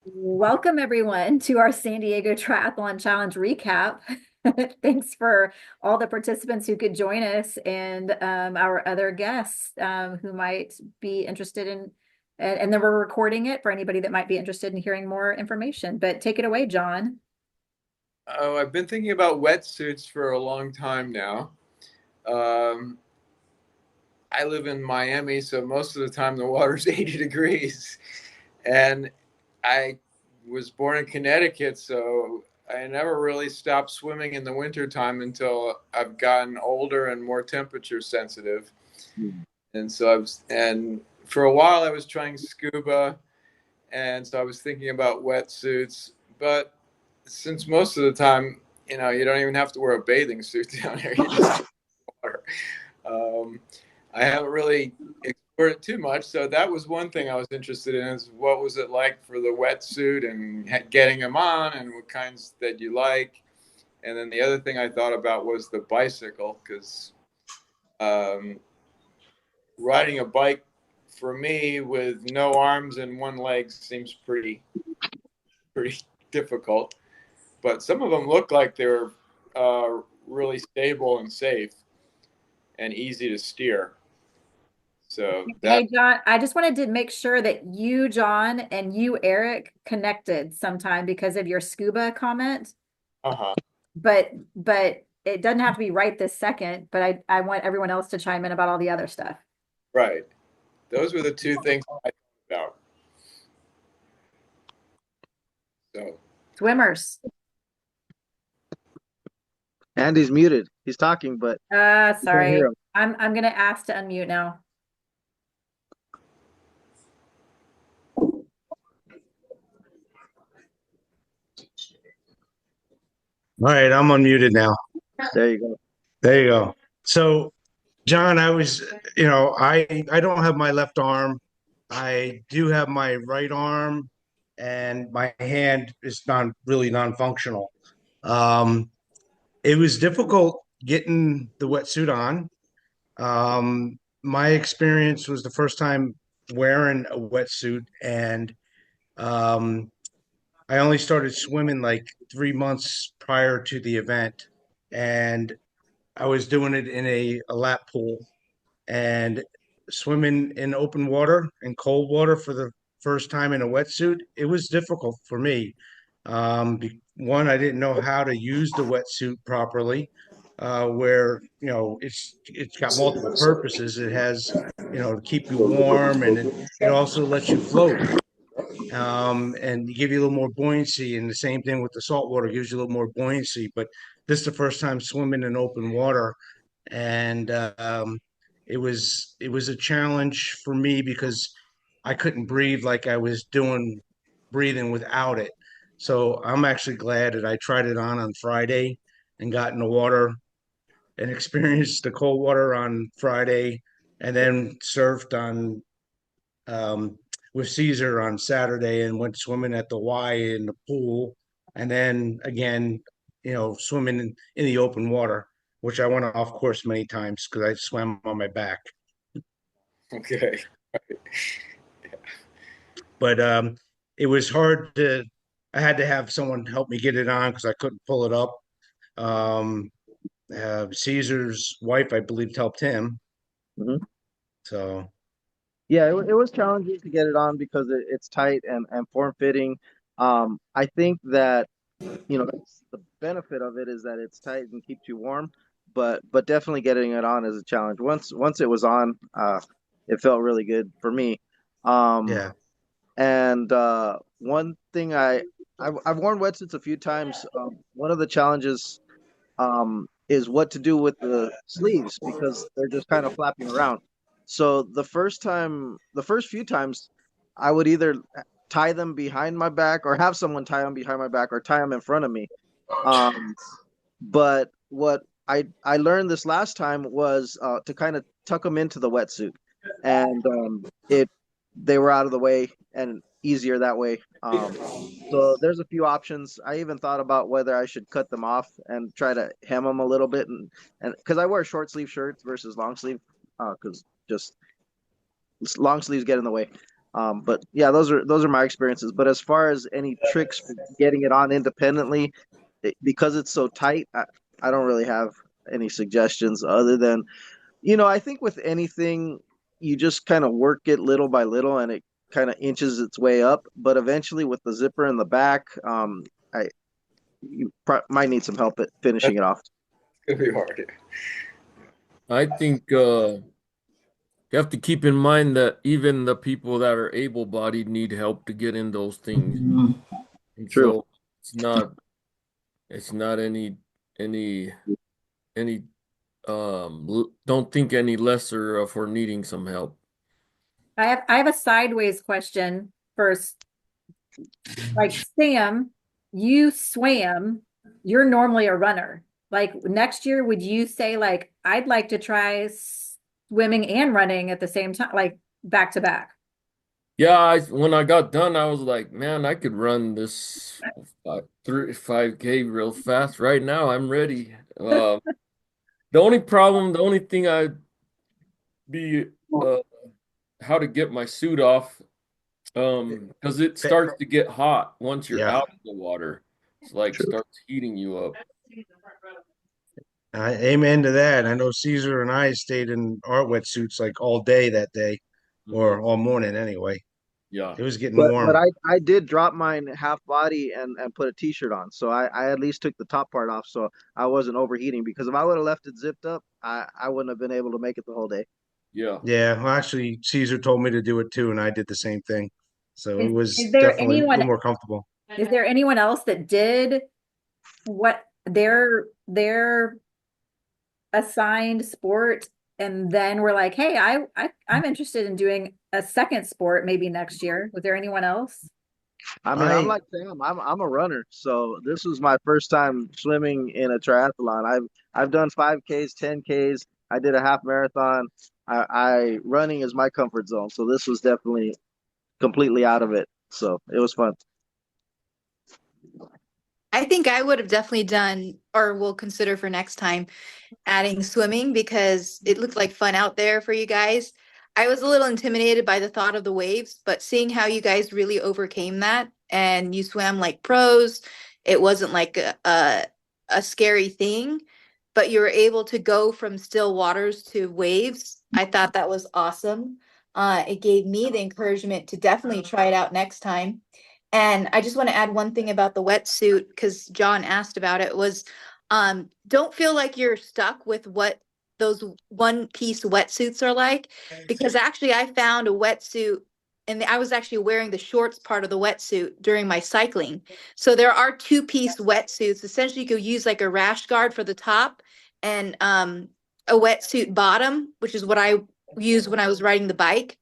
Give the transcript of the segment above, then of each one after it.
Welcome everyone to our San Diego Triathlon Challenge recap. Thanks for all the participants who could join us and our other guests who might be interested in, and then we're recording it for anybody that might be interested in hearing more information. But take it away, John. Oh, I've been thinking about wetsuits for a long time now. Um, I live in Miami, so most of the time the water's 80 degrees. And I was born in Connecticut, so I never really stopped swimming in the wintertime until I've gotten older and more temperature sensitive. And so and for a while I was trying scuba, and so I was thinking about wetsuits. But since most of the time, you don't even have to wear a bathing suit down here. You just water. Um, I haven't really explored it too much, so that was one thing I was interested in: is what was it like for the wetsuit and getting them on, and what kinds that you like. And then the other thing I thought about was the bicycle, because um, riding a bike for me with no arms and one leg seems pretty difficult. But some of them look like they're really stable and safe and easy to steer. So that, Hey, John, I just wanted to make sure that you, John, and you, Eric, connected sometime because of your scuba comment. uh-huh, But it doesn't have to be right this second, but I want everyone else to chime in about all the other stuff. right. Those were the two things I thought about. So, Swimmers. Andy's muted. He's talking, but you can't hear Sorry. him. I'm gonna ask to unmute now. All right, I'm unmuted now. There you go. There you go. So, John, I don't have my left arm. I do have my right arm, and my hand is not really non-functional. Um, it was difficult getting the wetsuit on. My experience was the first time wearing a wetsuit, and um, I only started swimming like 3 months prior to the event, and I was doing it in a lap pool and swimming in open water and cold water for the first time in a wetsuit. It was difficult for me. One, I didn't know how to use the wetsuit properly, where it's got multiple purposes. It has to keep you warm, and it also lets you float, and give you a little more buoyancy. And the same thing with the salt water, gives you a little more buoyancy. But this is the first time swimming in open water, and it was a challenge for me because I couldn't breathe like I was doing breathing without it. So I'm actually glad that I tried it on Friday and got in the water and experienced the cold water on Friday, and then surfed on with Caesar on Saturday and went swimming at the Y in the pool, and then again, swimming in the open water, which I went off course many times because I swam on my back. okay. But it was hard to. I had to have someone help me get it on because I couldn't pull it up. Um, Caesar's wife, I believe, helped him. hmm So Yeah, it was challenging to get it on because it's tight and form fitting. I think that that's the benefit of it is that it's tight and keeps you warm, but definitely getting it on is a challenge. Once it was on, it felt really good for me. Um, yeah, and one thing I've worn wetsuits a few times. One of the challenges is what to do with the sleeves because they're just kind of flapping around. So the first few times, I would either tie them behind my back or have someone tie them behind my back or tie them in front of me. Um, but what I learned this last time was to kind of tuck them into the wetsuit, and it they were out of the way and easier that way. So there's a few options. I even thought about whether I should cut them off and try to hem them a little bit, and because I wear short sleeve shirts versus long sleeve, because just long sleeves get in the way. But yeah, those are my experiences. But as far as any tricks for getting it on independently, because it's so tight, I don't really have any suggestions other than, I think with anything, you just kind of work it little by little and it kind of inches its way up. But eventually, with the zipper in the back, I you might need some help at That's finishing it off. gonna be hard. I think you have to keep in mind that even the people that are able-bodied need help to get in those things. And True. so it's not any any don't think any lesser of for needing some help. I have a sideways question first. Like Sam, you swam, you're normally a runner. Like next year, would you say like I'd like to try swimming and running at the same time, like back to back? Yeah, when I got done, I was like, man, I could run this 5K real fast right now. I'm ready. The only thing I'd be how to get my suit off, because it starts to get hot once you're Yeah. out of the water. It's like True. starts heating you up. Amen to that. I know Caesar and I stayed in our wetsuits like all day that day, Mhm. or all morning anyway. Yeah. It was getting But warm. I did drop mine half body and put a t-shirt on. So I at least took the top part off so I wasn't overheating because if I would have left it zipped up, I wouldn't have been able to make it the whole day. Yeah. Yeah, well, actually, Caesar told me to do it too, and I did the same thing. So it Is was there definitely a anyone, little more comfortable. is there anyone else that did what their assigned sport and then we're like, hey, I'm interested in doing a second sport maybe next year. Was there anyone else? I mean, I'm I like Sam. I'm a runner, so this was my first time swimming in a triathlon. I've done 5Ks, 10Ks. I did a half marathon. I running is my comfort zone, so this was definitely completely out of it. So it was fun. I think I would have definitely done or will consider for next time adding swimming because it looked like fun out there for you guys. I was a little intimidated by the thought of the waves, but seeing how you guys really overcame that and you swam like pros, it wasn't like a scary thing, but you were able to go from still waters to waves. I thought that was awesome. It gave me the encouragement to definitely try it out next time. And I just want to add one thing about the wetsuit because John asked about it was don't feel like you're stuck with what those one piece wetsuits are like because actually I found a wetsuit and I was actually wearing the shorts part of the wetsuit during my cycling. So there are two-piece wetsuits. Essentially, you could use like a rash guard for the top and a wetsuit bottom, which is what I used when I was riding the bike.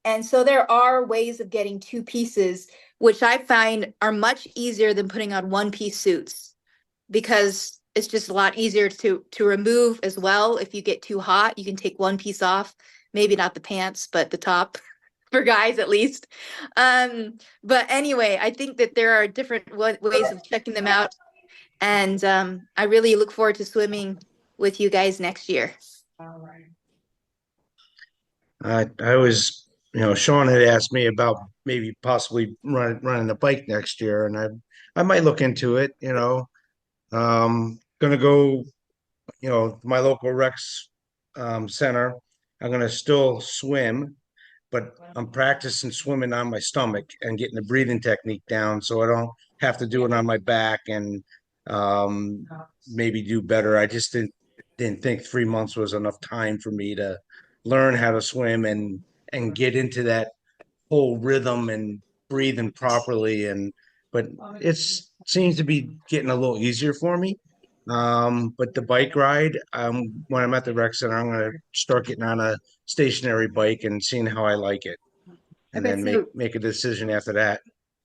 And so there are ways of getting two pieces, which I find are much easier than putting on one-piece suits because it's just a lot easier to remove as well. If you get too hot, you can take one piece off, maybe not the pants, but the top for guys at least. But anyway, I think that there are different ways of checking them out. And I really look forward to swimming with you guys next year. I was, Sean had asked me about maybe possibly running the bike next year, and I might look into it. Gonna go, my local Rex center. I'm gonna still swim, but I'm practicing swimming on my stomach and getting the breathing technique down so I don't have to do it on my back and um, maybe do better. I just didn't think 3 months was enough time for me to learn how to swim and get into that whole rhythm and breathing properly. But it's seems to be getting a little easier for me. But the bike ride, when I'm at the rec center, I'm gonna start getting on a stationary bike and seeing how I like it, and Okay, then make so make a decision after that.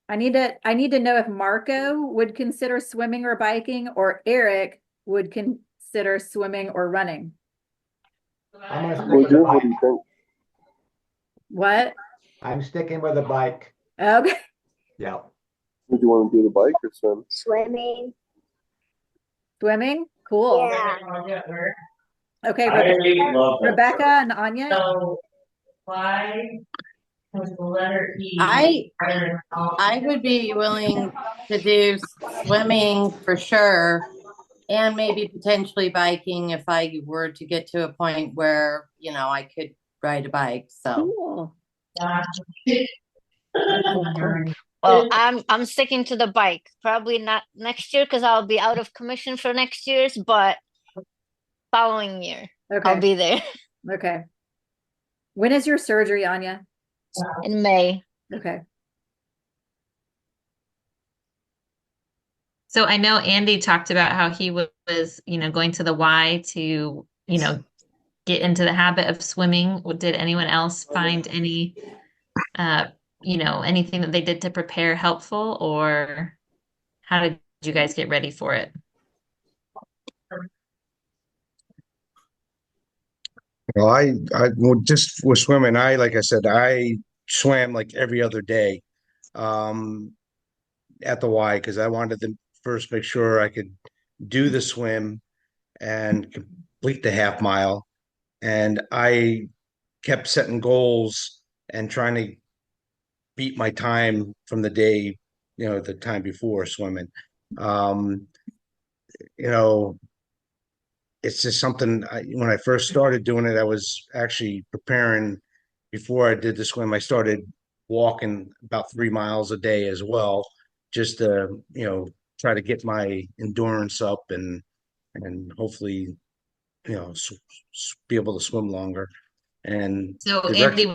I need to know if Marco would consider swimming or biking or Eric would consider swimming or running. I'm gonna stick Well, with the Jim, what do bike. you think? What? I'm sticking with the bike. Okay. Yeah. Would you want to do the bike or swim? Swimming. Swimming? Cool. Yeah. Okay, I love that Rebecca shirt. and Anya. So why I would be willing to do swimming for sure, and maybe potentially biking if I were to get to a point where, I could ride a bike. So Cool. Well, I'm sticking to the bike. Probably not next year because I'll be out of commission for next year's, but following year I'll Okay. be there Okay. When is your surgery, Anya? in May. Okay. So I know Andy talked about how he was, going to the Y to, get into the habit of swimming. Did anyone else find any, anything that they did to prepare helpful, or how did you guys get ready for it? Well, just with swimming, like I said, I swam like every other day, um, at the Y because I wanted to first make sure I could do the swim and complete the half mile. And I kept setting goals and trying to beat my time from the day, the time before swimming. Um, you know, it's just something when I first started doing it, I was actually preparing before I did the swim. I started walking about 3 miles a day as well, just to, try to get my endurance up and hopefully, be able to swim longer. And So the rec Andy,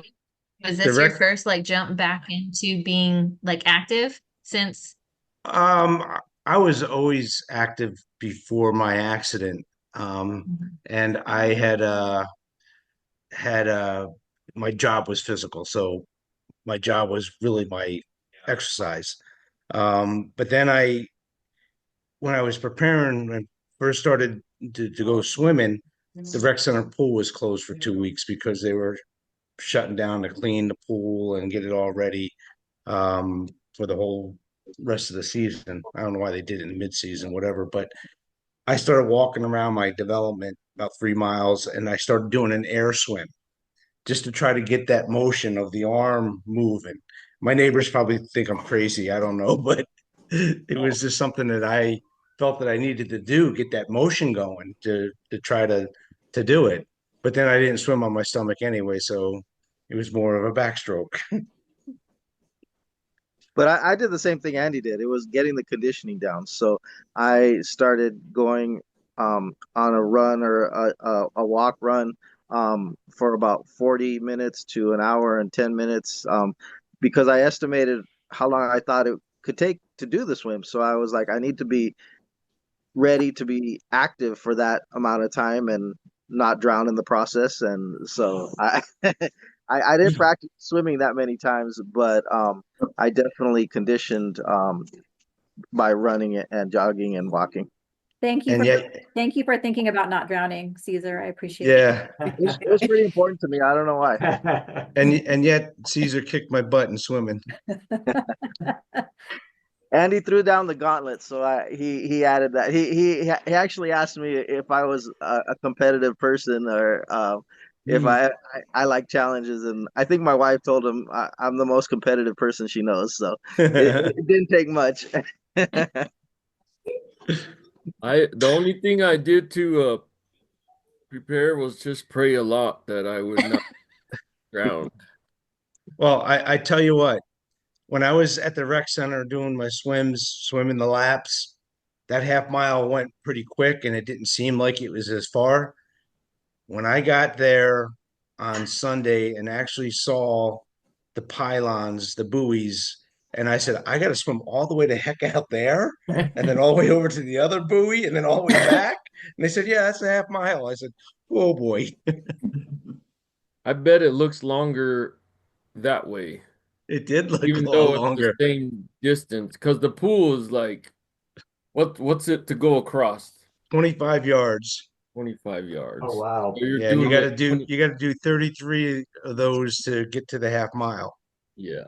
was the this your rec first like jump back into being like active since? um I was always active before my accident. And I had my job was physical, so my job was really my exercise. But then when I was preparing and first started to go swimming, the rec center pool was closed for 2 weeks because they were shutting down to clean the pool and get it all ready, for the whole rest of the season. I don't know why they did it in mid-season, whatever, but I started walking around my development about 3 miles and I started doing an air swim just to try to get that motion of the arm moving. My neighbors probably think I'm crazy. I don't know, but it was just something that I felt that I needed to do, get that motion going to try to do it. But then I didn't swim on my stomach anyway, so it was more of a backstroke. But I did the same thing Andy did. It was getting the conditioning down. So I started going on a run or a walk run for about 40 minutes to an hour and 10 minutes because I estimated how long I thought it could take to do the swim. So I was like, I need to be ready to be active for that amount of time and not drown in the process. And so I didn't practice swimming that many times, but I definitely conditioned by running and jogging and walking. Thank you And for yet, thank you for thinking about not drowning, Caesar. I appreciate yeah, It was pretty important to me. I don't know why. and yet Caesar kicked my butt in swimming. it. And he threw down the gauntlet, so he added that. He actually asked me if I was a competitive person or if I like challenges, and I think my wife told him I'm the most competitive person she knows. So it didn't take much. The only thing I did to prepare was just pray a lot that I would not drown. Well, I tell you what, when I was at the rec center doing my swimming the laps, that half mile went pretty quick and it didn't seem like it was as far. When I got there on Sunday and actually saw the pylons, the buoys, and I said, I got to swim all the way the heck out there and then all the way over to the other buoy and then all the way back. And they said, yeah, that's a half mile. I said, oh boy. I bet it looks longer that way, It did look a even lot though it's the longer. same distance. Because the pool is like, what's it to go across? 25 yards. 25 yards. Oh, wow. So you're Yeah, and doing it 20, you got to do 33 of those to get to the half mile. yeah.